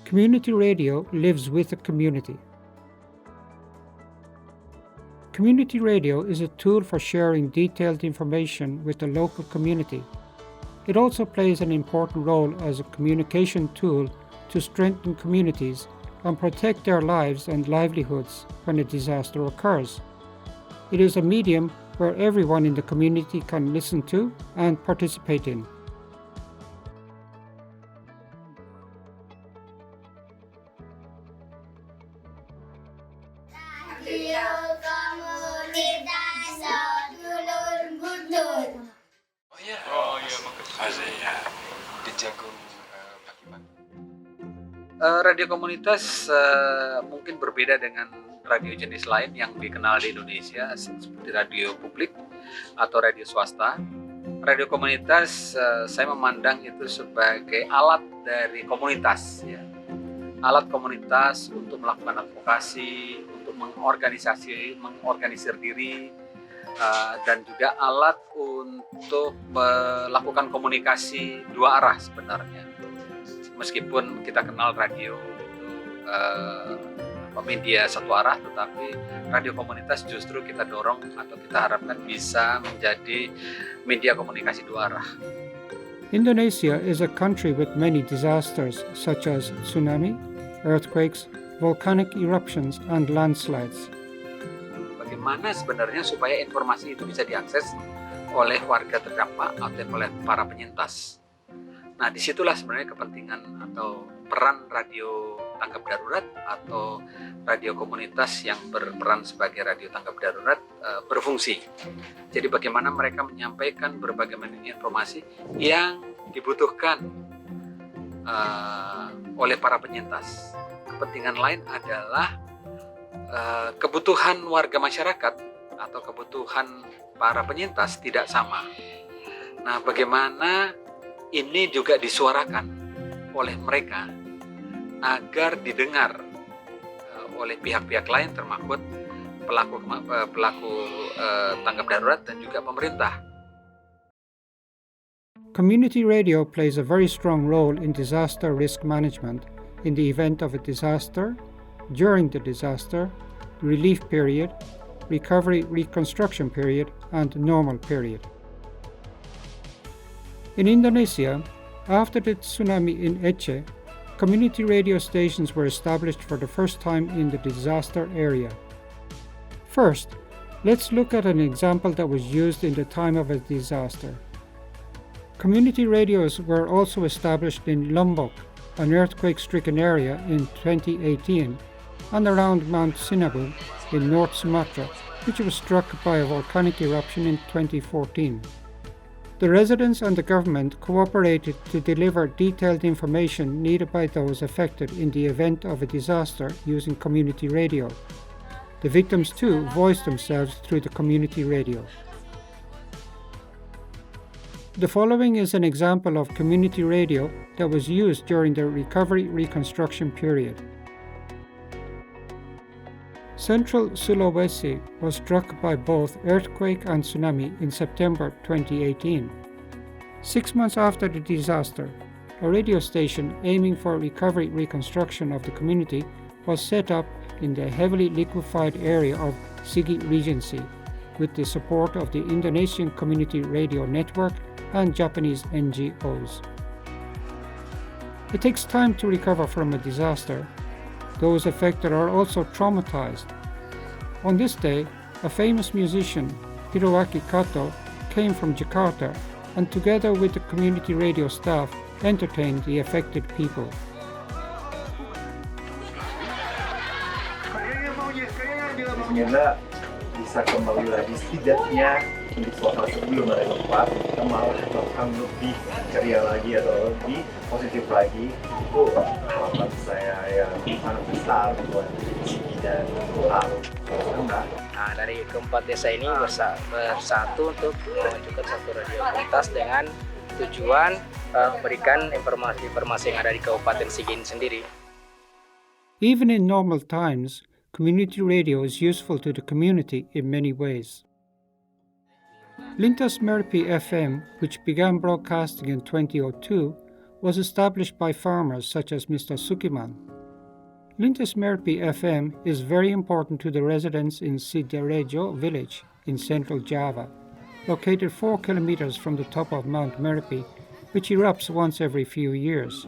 Community radio lives with the community. Community radio is a tool for sharing detailed information with the local community. It also plays an important role as a communication tool to strengthen communities and protect their lives and livelihoods when a disaster occurs. It is a medium where everyone in the community can listen to and participate in. Radio komunitas mungkin berbeda dengan radio jenis lain yang dikenal di Indonesia seperti radio publik atau radio swasta. Radio komunitas saya memandang itu sebagai alat dari komunitas, ya. Alat komunitas untuk melakukan advokasi, untuk mengorganisir diri, dan juga alat untuk melakukan komunikasi dua arah sebenarnya. Meskipun kita kenal radio itu media satu arah, tetapi radio komunitas justru kita dorong atau kita harapkan bisa menjadi media komunikasi dua arah. Indonesia is a country with many disasters such as tsunami, earthquakes, volcanic eruptions, and landslides. Bagaimana sebenarnya supaya informasi itu bisa diakses oleh warga terdampak atau oleh para penyintas? Nah, disitulah sebenarnya kepentingan atau peran radio tanggap darurat atau radio komunitas yang berperan sebagai radio tanggap darurat berfungsi. Jadi bagaimana mereka menyampaikan berbagai macam informasi yang dibutuhkan oleh para penyintas. Kepentingan lain adalah kebutuhan warga masyarakat atau kebutuhan para penyintas tidak sama. Nah, bagaimana ini juga disuarakan oleh mereka agar didengar oleh pihak-pihak lain termasuk pelaku tanggap darurat dan juga pemerintah. Community radio plays a very strong role in disaster risk management in the event of a disaster, during the disaster, relief period, recovery reconstruction period, and normal period. In Indonesia, after the tsunami in Aceh, community radio stations were established for the first time in the disaster area. First, let's look at an example that was used in the time of a disaster. Community radios were also established in Lombok, an earthquake-stricken area, in 2018, and around Mount Sinabung in North Sumatra, which was struck by a volcanic eruption in 2014. The residents and the government cooperated to deliver detailed information needed by those affected in the event of a disaster using community radio. The victims too voiced themselves through the community radio. The following is an example of community radio that was used during the recovery reconstruction period. Central Sulawesi was struck by both earthquake and tsunami in September 2018. 6 months after the disaster, a radio station aiming for recovery reconstruction of the community was set up in the heavily liquefied area of Sigi Regency with the support of the Indonesian Community Radio Network and Japanese NGOs. It takes time to recover from a disaster. Those affected are also traumatized. On this day, a famous musician, Hiroaki Kato, came from Jakarta and together with the community radio staff entertained the affected people. Semoga bisa kembali lagi setidaknya untuk suasana sebelum ada gempa, kita malah akan lebih ceria lagi atau lebih positif lagi. Itu harapan saya yang sangat besar buat Sigi dan Palu. Nah, dari keempat desa ini bersatu untuk memajukan satu radio komunitas dengan tujuan memberikan informasi-informasi yang ada di Kabupaten Sigi ini sendiri. Even in normal times, community radio is useful to the community in many ways. Lintas Merapi FM, which began broadcasting in 2002, was established by farmers such as Mr. Sukiman. Lintas Merpi FM is very important to the residents in Sidorejo village in central Java, located 4 kilometers from the top of Mount Merpi, which erupts once every few years.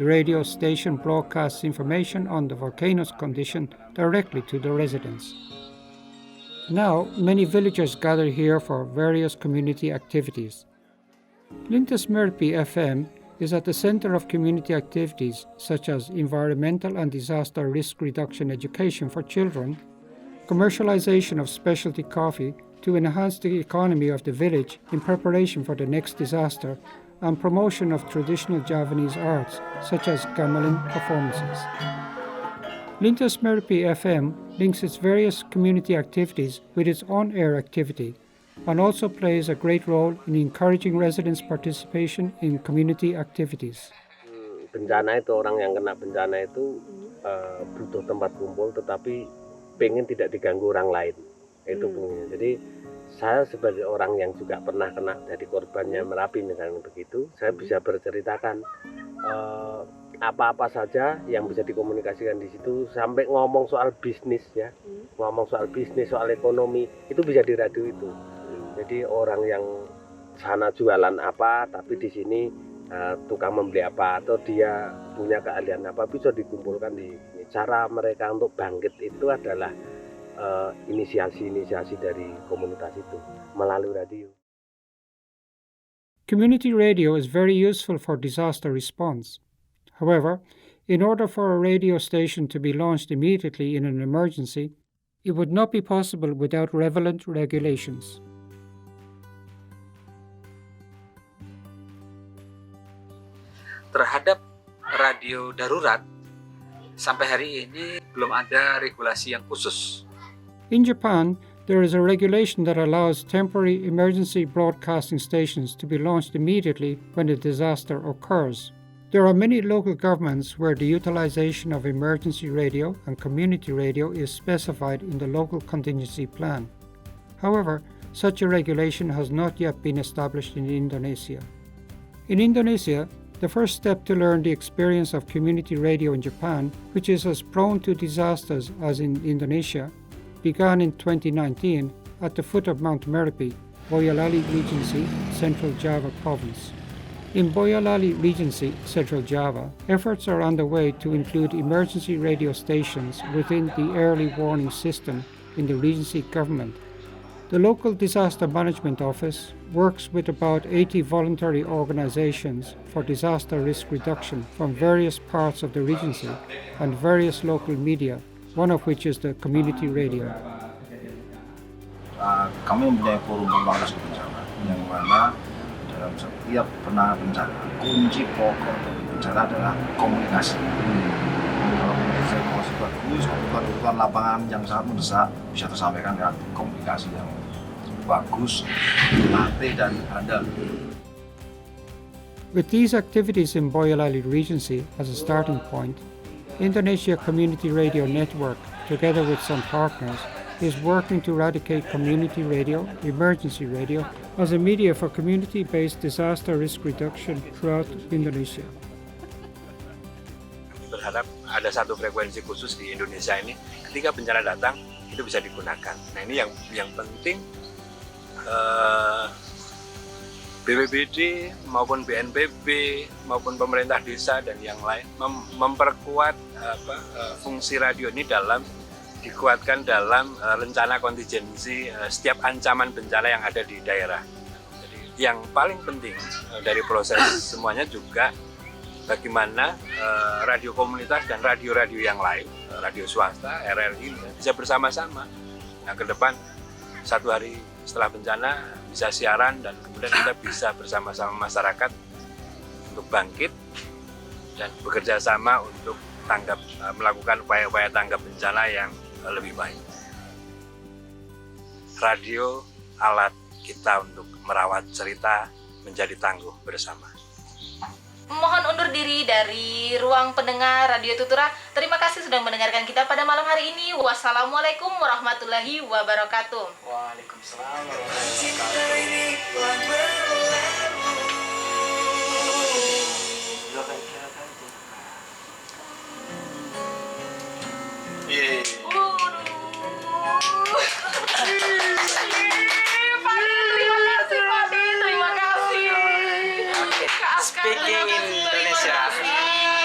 The radio station broadcasts information on the volcano's condition directly to the residents. Now, many villagers gather here for various community activities. Lintas Merpi FM is at the center of community activities such as environmental and disaster risk reduction education for children, commercialization of specialty coffee to enhance the economy of the village in preparation for the next disaster, and promotion of traditional Javanese arts such as gamelan performances. Lintas Merpi FM links its various community activities with its on-air activity and also plays a great role in encouraging residents' participation in community activities. Bencana itu, orang yang kena bencana itu butuh tempat kumpul tetapi pengen tidak diganggu orang lain. Itu pentingnya. Jadi saya sebagai orang yang juga pernah kena jadi korbannya Merapi misalnya begitu, saya bisa berceritakan apa-apa saja yang bisa dikomunikasikan di situ, sampai ngomong soal bisnis ya, ngomong soal bisnis, soal ekonomi, itu bisa di radio itu. Jadi orang yang sana jualan apa, tapi di sini tukang membeli apa, atau dia punya keahlian apa, bisa dikumpulkan di sini. Cara mereka untuk bangkit itu adalah inisiasi dari komunitas itu melalui radio. Community radio is very useful for disaster response. However, in order for a radio station to be launched immediately in an emergency, it would not be possible without relevant regulations. Terhadap radio darurat, sampai hari ini belum ada regulasi yang khusus. In Japan, there is a regulation that allows temporary emergency broadcasting stations to be launched immediately when a disaster occurs. There are many local governments where the utilization of emergency radio and community radio is specified in the local contingency plan. However, such a regulation has not yet been established in Indonesia. In Indonesia, the first step to learn the experience of community radio in Japan, which is as prone to disasters as in Indonesia, began in 2019 at the foot of Mount Merapi, Boyolali Regency, Central Java Province. In Boyolali Regency, Central Java, efforts are underway to include emergency radio stations within the early warning system in the Regency government. The local disaster management office works with about 80 voluntary organizations for disaster risk reduction from various parts of the Regency and various local media, one of which is the community radio. Kami mempunyai forum pemangkas bencana yang mana dalam setiap penanganan bencana kunci pokok dari bencana adalah komunikasi. Kalau komunikasi bagus, kebutuhan lapangan yang sangat mendesak bisa tersampaikan dengan komunikasi yang bagus, latih dan handal. With these activities in Boyolali Regency as a starting point, Indonesia Community Radio Network, together with some partners, is working to eradicate community radio, emergency radio, as a media for community-based disaster risk reduction throughout Indonesia. Kami berharap ada satu frekuensi khusus di Indonesia ini, ketika bencana datang, itu bisa digunakan. Nah ini yang penting, BPBD maupun BNPB maupun pemerintah desa dan yang lain memperkuat fungsi radio ini dikuatkan dalam rencana kontingensi setiap ancaman bencana yang ada di daerah. Jadi yang paling penting dari proses semuanya juga bagaimana radio komunitas dan radio-radio yang lain, radio swasta, RRI bisa bersama-sama. Nah ke depan satu hari setelah bencana bisa siaran dan kemudian kita bisa bersama-sama masyarakat untuk bangkit dan bekerja sama untuk melakukan upaya-upaya tanggap bencana yang lebih baik. Radio alat kita untuk merawat cerita menjadi tangguh bersama. Mohon undur diri dari ruang pendengar Radio Tutura. Terima kasih sudah mendengarkan kita pada malam hari ini. Wassalamualaikum warahmatullahi wabarakatuh. Waalaikumsalam warahmatullahi wabarakatuh. Indonesia.